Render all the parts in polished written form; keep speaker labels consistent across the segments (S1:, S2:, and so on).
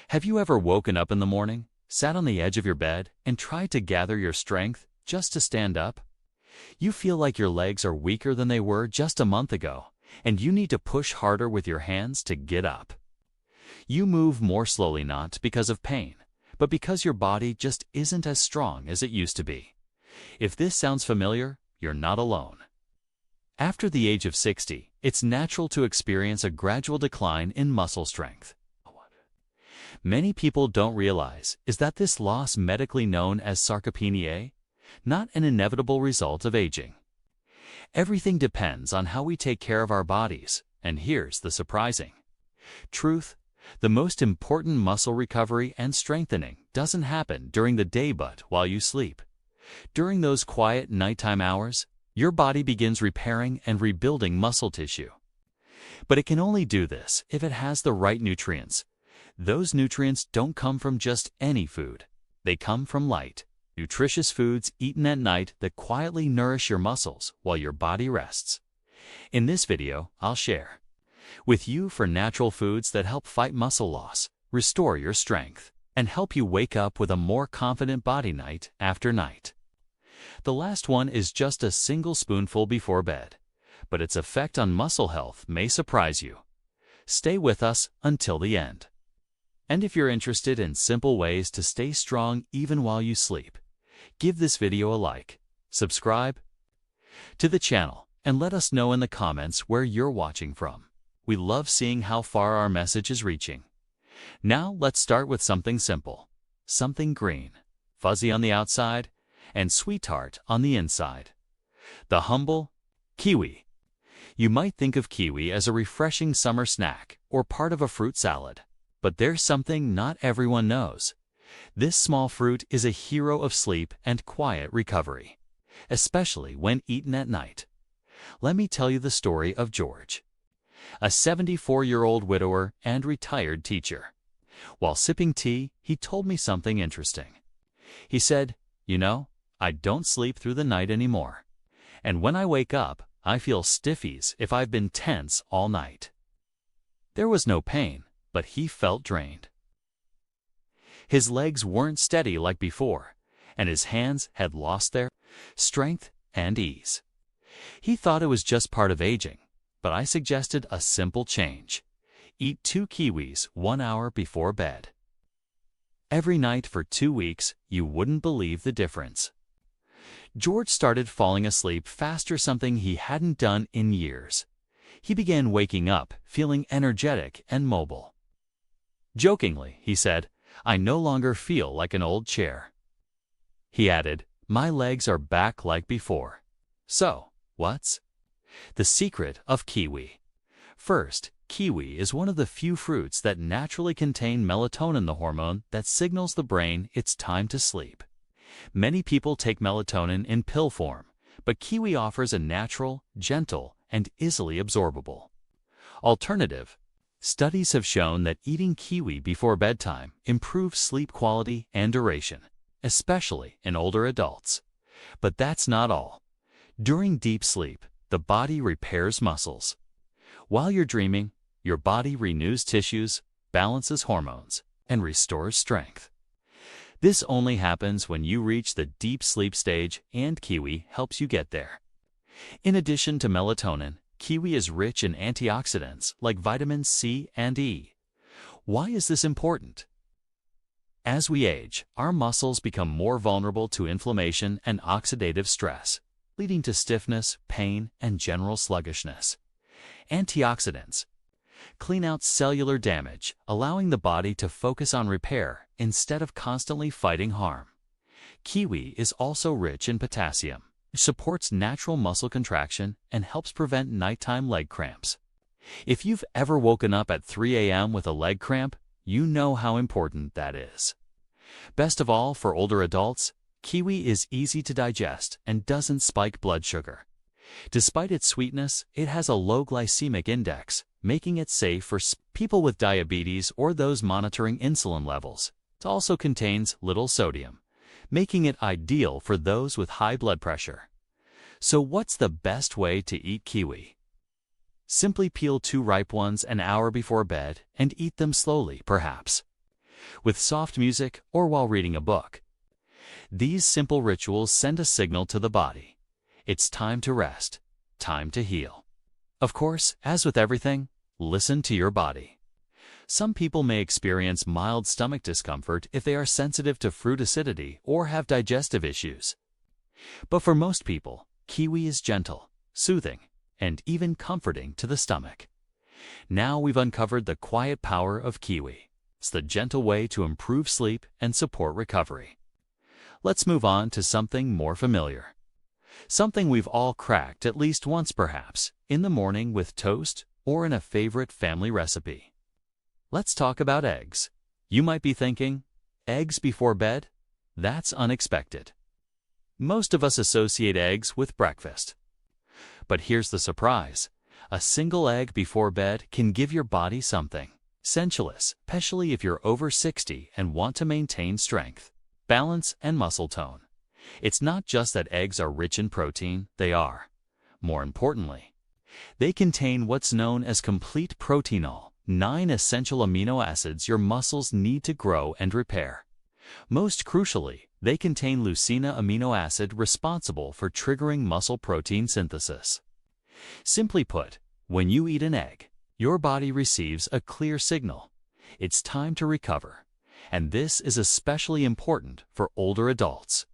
S1: Have you ever woken up in the morning, sat on the edge of your bed, and tried to gather your strength just to stand up? You feel like your legs are weaker than they were just a month ago, and you need to push harder with your hands to get up. You move more slowly not because of pain, but because your body just isn't as strong as it used to be. If this sounds familiar, you're not alone. After the age of 60, it's natural to experience a gradual decline in muscle strength. Many people don't realize is that this loss, medically known as sarcopenia, not an inevitable result of aging. Everything depends on how we take care of our bodies, and here's the surprising truth. The most important muscle recovery and strengthening doesn't happen during the day but while you sleep. During those quiet nighttime hours, your body begins repairing and rebuilding muscle tissue. But it can only do this if it has the right nutrients. Those nutrients don't come from just any food. They come from light, nutritious foods eaten at night that quietly nourish your muscles while your body rests. In this video, I'll share with you for natural foods that help fight muscle loss, restore your strength, and help you wake up with a more confident body night after night. The last one is just a single spoonful before bed, but its effect on muscle health may surprise you. Stay with us until the end. And if you're interested in simple ways to stay strong even while you sleep, give this video a like, subscribe to the channel, and let us know in the comments where you're watching from. We love seeing how far our message is reaching. Now let's start with something simple, something green, fuzzy on the outside, and sweet-tart on the inside. The humble kiwi. You might think of kiwi as a refreshing summer snack or part of a fruit salad. But there's something not everyone knows. This small fruit is a hero of sleep and quiet recovery, especially when eaten at night. Let me tell you the story of George, a 74-year-old widower and retired teacher. While sipping tea, he told me something interesting. He said, I don't sleep through the night anymore. And when I wake up, I feel stiffies if I've been tense all night. There was no pain, but he felt drained. His legs weren't steady like before, and his hands had lost their strength and ease. He thought it was just part of aging, but I suggested a simple change. Eat 2 kiwis 1 hour before bed. Every night for 2 weeks, you wouldn't believe the difference. George started falling asleep faster, something he hadn't done in years. He began waking up, feeling energetic and mobile. Jokingly, he said, I no longer feel like an old chair. He added, my legs are back like before. So, what's the secret of kiwi? First, kiwi is one of the few fruits that naturally contain melatonin, the hormone that signals the brain it's time to sleep. Many people take melatonin in pill form, but kiwi offers a natural, gentle, and easily absorbable alternative. Studies have shown that eating kiwi before bedtime improves sleep quality and duration, especially in older adults. But that's not all. During deep sleep, the body repairs muscles. While you're dreaming, your body renews tissues, balances hormones, and restores strength. This only happens when you reach the deep sleep stage, and kiwi helps you get there. In addition to melatonin, kiwi is rich in antioxidants like vitamins C and E. Why is this important? As we age, our muscles become more vulnerable to inflammation and oxidative stress, leading to stiffness, pain, and general sluggishness. Antioxidants clean out cellular damage, allowing the body to focus on repair instead of constantly fighting harm. Kiwi is also rich in potassium, which supports natural muscle contraction and helps prevent nighttime leg cramps. If you've ever woken up at 3 a.m. with a leg cramp, you know how important that is. Best of all, for older adults, kiwi is easy to digest and doesn't spike blood sugar. Despite its sweetness, it has a low glycemic index, making it safe for people with diabetes or those monitoring insulin levels. It also contains little sodium, making it ideal for those with high blood pressure. So what's the best way to eat kiwi? Simply peel 2 ripe ones an hour before bed and eat them slowly, perhaps with soft music, or while reading a book. These simple rituals send a signal to the body. It's time to rest, time to heal. Of course, as with everything, listen to your body. Some people may experience mild stomach discomfort if they are sensitive to fruit acidity or have digestive issues. But for most people, kiwi is gentle, soothing, and even comforting to the stomach. Now we've uncovered the quiet power of kiwi. It's the gentle way to improve sleep and support recovery. Let's move on to something more familiar. Something we've all cracked at least once perhaps, in the morning with toast or in a favorite family recipe. Let's talk about eggs. You might be thinking, eggs before bed? That's unexpected. Most of us associate eggs with breakfast. But here's the surprise. A single egg before bed can give your body something sensuous, especially if you're over 60 and want to maintain strength, balance, and muscle tone. It's not just that eggs are rich in protein, they are. More importantly, they contain what's known as complete proteinol, 9 essential amino acids your muscles need to grow and repair. Most crucially, they contain leucine amino acid responsible for triggering muscle protein synthesis. Simply put, when you eat an egg, your body receives a clear signal. It's time to recover, and this is especially important for older adults.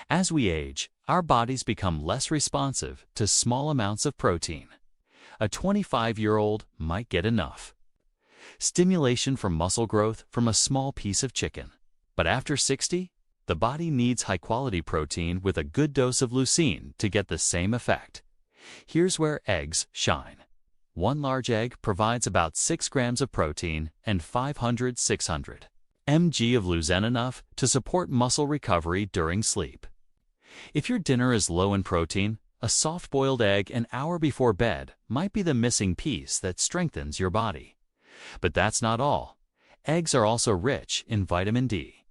S1: As we age, our bodies become less responsive to small amounts of protein. A 25-year-old might get enough stimulation from muscle growth from a small piece of chicken. But after 60, the body needs high-quality protein with a good dose of leucine to get the same effect. Here's where eggs shine. One large egg provides about 6 grams of protein and 500–600 mg of leucine, enough to support muscle recovery during sleep. If your dinner is low in protein, a soft-boiled egg an hour before bed might be the missing piece that strengthens your body. But that's not all. Eggs are also rich in vitamin D,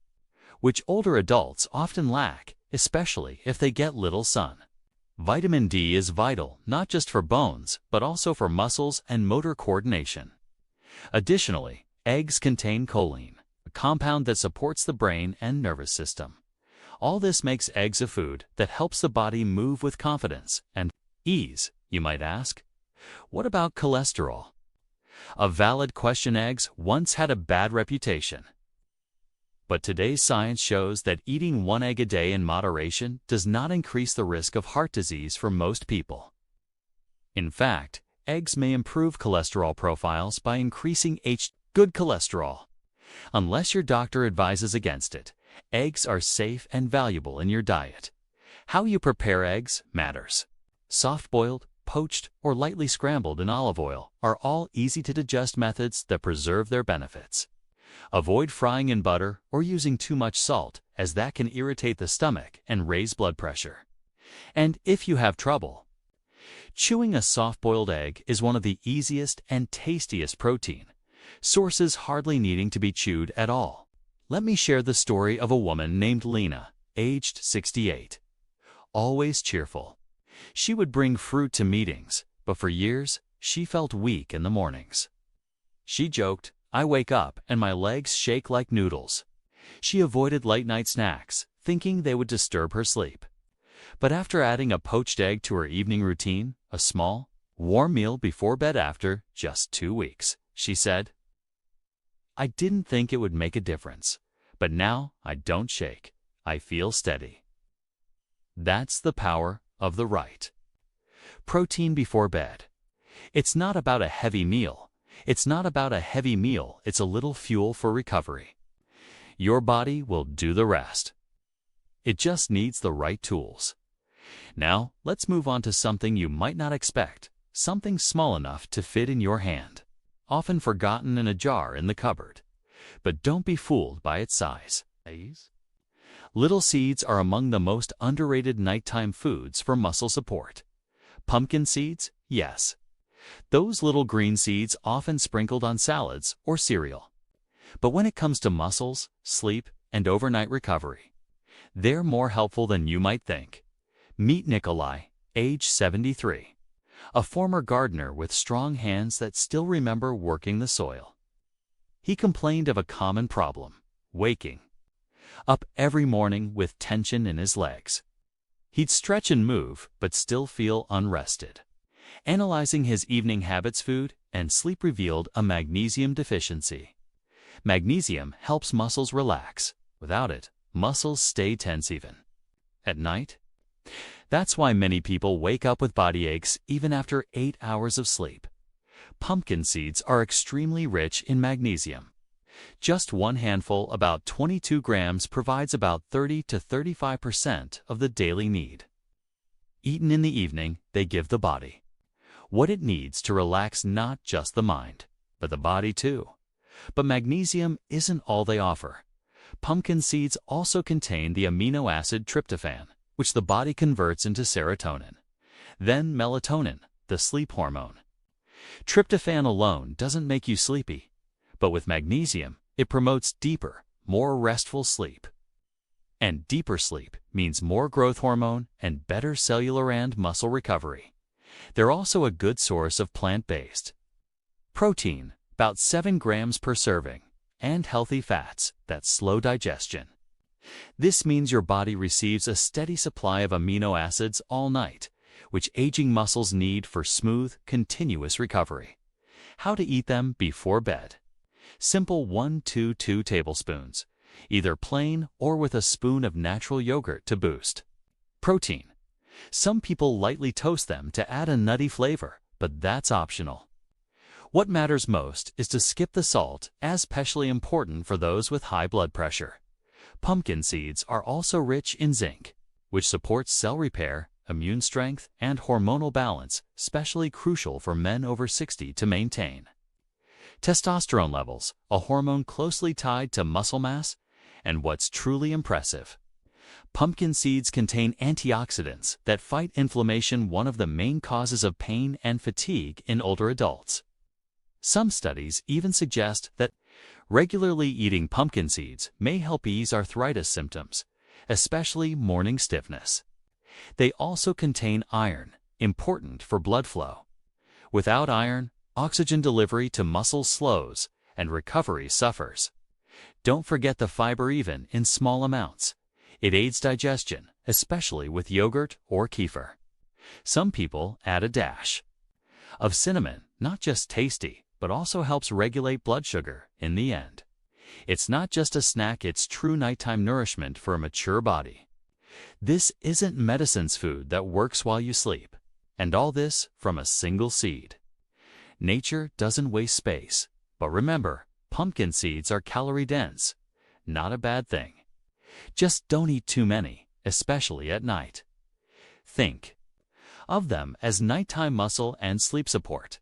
S1: which older adults often lack, especially if they get little sun. Vitamin D is vital not just for bones, but also for muscles and motor coordination. Additionally, eggs contain choline, a compound that supports the brain and nervous system. All this makes eggs a food that helps the body move with confidence and ease. You might ask, what about cholesterol? A valid question. Eggs once had a bad reputation. But today's science shows that eating 1 egg a day in moderation does not increase the risk of heart disease for most people. In fact, eggs may improve cholesterol profiles by increasing good cholesterol. Unless your doctor advises against it, eggs are safe and valuable in your diet. How you prepare eggs matters. Soft-boiled, poached, or lightly scrambled in olive oil are all easy-to-digest methods that preserve their benefits. Avoid frying in butter or using too much salt, as that can irritate the stomach and raise blood pressure. And if you have trouble, chewing a soft-boiled egg is one of the easiest and tastiest protein sources, hardly needing to be chewed at all. Let me share the story of a woman named Lena, aged 68. Always cheerful, she would bring fruit to meetings, but for years, she felt weak in the mornings. She joked, "I wake up and my legs shake like noodles." She avoided late-night snacks, thinking they would disturb her sleep. But after adding a poached egg to her evening routine, a small, warm meal before bed after just 2 weeks, she said, "I didn't think it would make a difference, but now I don't shake. I feel steady." That's the power of the right protein before bed. It's not about a heavy meal. It's a little fuel for recovery. Your body will do the rest. It just needs the right tools. Now, let's move on to something you might not expect, something small enough to fit in your hand, often forgotten in a jar in the cupboard. But don't be fooled by its size. Little seeds are among the most underrated nighttime foods for muscle support. Pumpkin seeds? Yes. Those little green seeds often sprinkled on salads or cereal. But when it comes to muscles, sleep, and overnight recovery, they're more helpful than you might think. Meet Nikolai, age 73, a former gardener with strong hands that still remember working the soil. He complained of a common problem: waking up every morning with tension in his legs. He'd stretch and move, but still feel unrested. Analyzing his evening habits, food, and sleep revealed a magnesium deficiency. Magnesium helps muscles relax. Without it, muscles stay tense even at night. That's why many people wake up with body aches even after 8 hours of sleep. Pumpkin seeds are extremely rich in magnesium. Just one handful, about 22 grams, provides about 30 to 35% of the daily need. Eaten in the evening, they give the body what it needs to relax, not just the mind, but the body too. But magnesium isn't all they offer. Pumpkin seeds also contain the amino acid tryptophan, which the body converts into serotonin, then melatonin, the sleep hormone. Tryptophan alone doesn't make you sleepy, but with magnesium, it promotes deeper, more restful sleep. And deeper sleep means more growth hormone and better cellular and muscle recovery. They're also a good source of plant-based protein, about 7 grams per serving, and healthy fats that slow digestion. This means your body receives a steady supply of amino acids all night, which aging muscles need for smooth, continuous recovery. How to eat them before bed. Simple: 1–2 tablespoons, either plain or with a spoon of natural yogurt to boost protein. Some people lightly toast them to add a nutty flavor, but that's optional. What matters most is to skip the salt, as especially important for those with high blood pressure. Pumpkin seeds are also rich in zinc, which supports cell repair, immune strength, and hormonal balance, especially crucial for men over 60 to maintain testosterone levels, a hormone closely tied to muscle mass. And what's truly impressive, pumpkin seeds contain antioxidants that fight inflammation, one of the main causes of pain and fatigue in older adults. Some studies even suggest that regularly eating pumpkin seeds may help ease arthritis symptoms, especially morning stiffness. They also contain iron, important for blood flow. Without iron, oxygen delivery to muscles slows and recovery suffers. Don't forget the fiber. Even in small amounts, it aids digestion, especially with yogurt or kefir. Some people add a dash of cinnamon, not just tasty, but also helps regulate blood sugar. In the end, it's not just a snack, it's true nighttime nourishment for a mature body. This isn't medicine's food that works while you sleep. And all this from a single seed. Nature doesn't waste space. But remember, pumpkin seeds are calorie dense. Not a bad thing. Just don't eat too many, especially at night. Think of them as nighttime muscle and sleep support.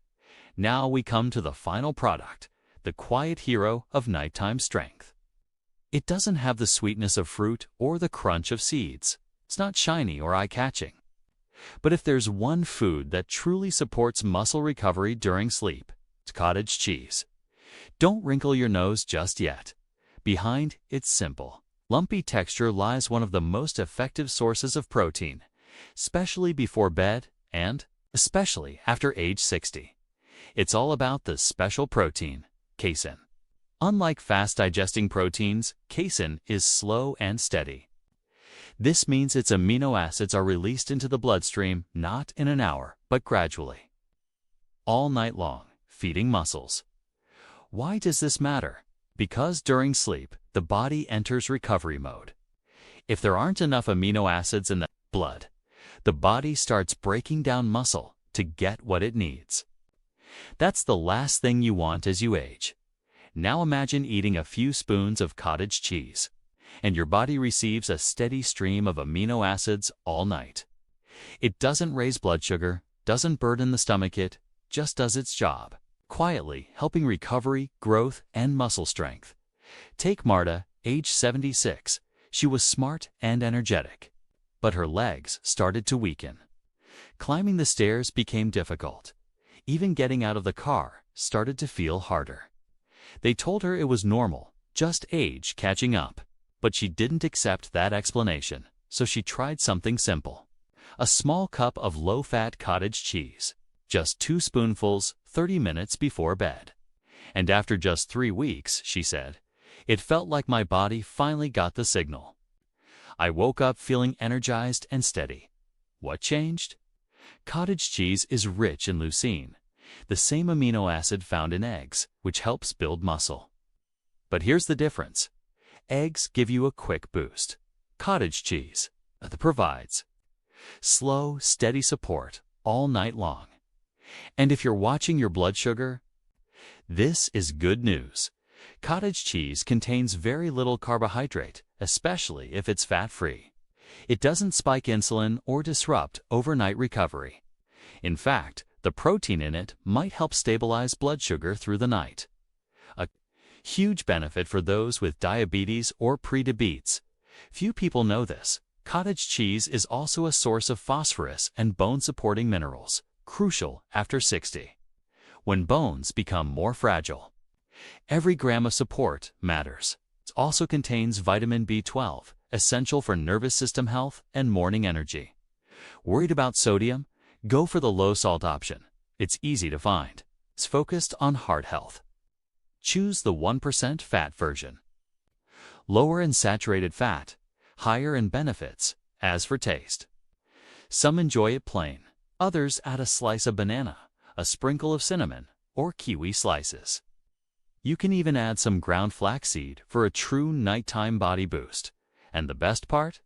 S1: Now we come to the final product, the quiet hero of nighttime strength. It doesn't have the sweetness of fruit or the crunch of seeds. It's not shiny or eye-catching. But if there's one food that truly supports muscle recovery during sleep, it's cottage cheese. Don't wrinkle your nose just yet. Behind its simple, lumpy texture lies one of the most effective sources of protein, especially before bed and especially after age 60. It's all about the special protein, casein. Unlike fast-digesting proteins, casein is slow and steady. This means its amino acids are released into the bloodstream not in an hour, but gradually. All night long, feeding muscles. Why does this matter? Because during sleep, the body enters recovery mode. If there aren't enough amino acids in the blood, the body starts breaking down muscle to get what it needs. That's the last thing you want as you age. Now imagine eating a few spoons of cottage cheese, and your body receives a steady stream of amino acids all night. It doesn't raise blood sugar, doesn't burden the stomach, it just does its job, quietly helping recovery, growth, and muscle strength. Take Marta, age 76. She was smart and energetic, but her legs started to weaken. Climbing the stairs became difficult. Even getting out of the car started to feel harder. They told her it was normal, just age catching up. But she didn't accept that explanation, so she tried something simple. A small cup of low-fat cottage cheese. Just 2 spoonfuls, 30 minutes before bed. And after just 3 weeks, she said, It felt like my body finally got the signal. I woke up feeling energized and steady. What changed? Cottage cheese is rich in leucine, the same amino acid found in eggs, which helps build muscle. But here's the difference. Eggs give you a quick boost. Cottage cheese provides slow, steady support all night long. And if you're watching your blood sugar, this is good news. Cottage cheese contains very little carbohydrate, especially if it's fat-free. It doesn't spike insulin or disrupt overnight recovery. In fact, the protein in it might help stabilize blood sugar through the night. A huge benefit for those with diabetes or pre-diabetes. Few people know this. Cottage cheese is also a source of phosphorus and bone-supporting minerals, crucial after 60, when bones become more fragile. Every gram of support matters. It also contains vitamin B12, essential for nervous system health and morning energy. Worried about sodium? Go for the low-salt option. It's easy to find. It's focused on heart health. Choose the 1% fat version. Lower in saturated fat, higher in benefits. As for taste, some enjoy it plain. Others add a slice of banana, a sprinkle of cinnamon, or kiwi slices. You can even add some ground flaxseed for a true nighttime body boost. And the best part?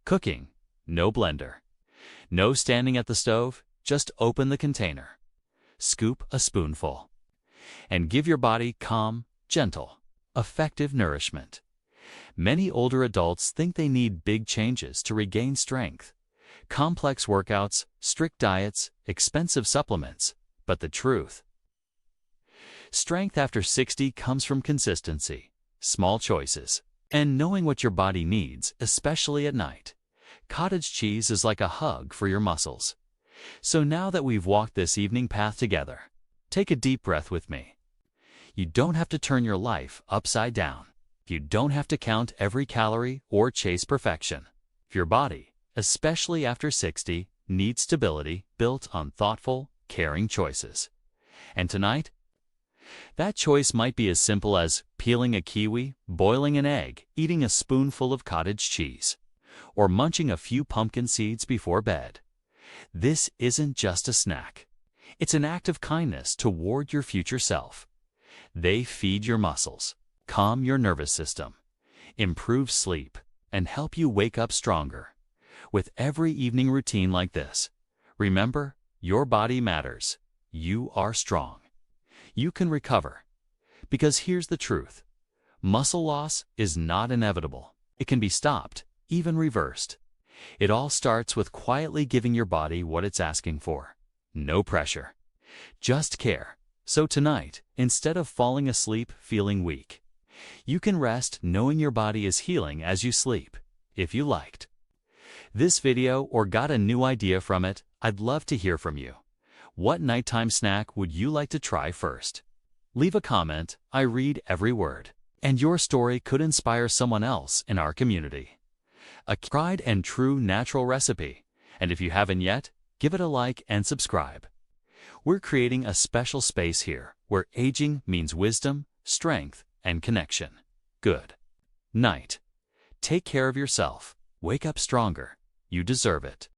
S1: Cooking. No blender. No standing at the stove. Just open the container. Scoop a spoonful. And give your calm, gentle, effective nourishment. Many older adults think they need big changes to regain strength. Complex workouts, strict diets, expensive supplements. But the truth? Strength after 60 comes from consistency, small choices, and knowing what your body needs, especially at night. Cottage cheese is like a hug for your muscles. So now that we've walked this evening path together, take a deep breath with me. You don't have to turn your life upside down. You don't have to count every calorie or chase perfection. Your body, especially after 60, needs stability built on thoughtful, caring choices. And tonight, that choice might be as simple as peeling a kiwi, boiling an egg, eating a spoonful of cottage cheese, or munching a few pumpkin seeds before bed. This isn't just a snack. It's an act of kindness toward your future self. They feed your muscles, calm your nervous system, improve sleep, and help you wake up stronger. With every evening routine like this, remember, your body matters. You are strong. You can recover. Because here's the truth. Muscle loss is not inevitable. It can be stopped, even reversed. It all starts with quietly giving your body what it's asking for. No pressure. Just care. So tonight, instead of falling asleep feeling weak, you can rest knowing your body is healing as you sleep. If you liked this video or got a new idea from it, I'd love to hear from you. What nighttime snack would you like to try first? Leave a comment. I read every word. And your story could inspire someone else in our community. A tried and true natural recipe. And if you haven't yet, give it a like and subscribe. We're creating a special space here where aging means wisdom, strength, and connection. Good night. Take care of yourself. Wake up stronger. You deserve it.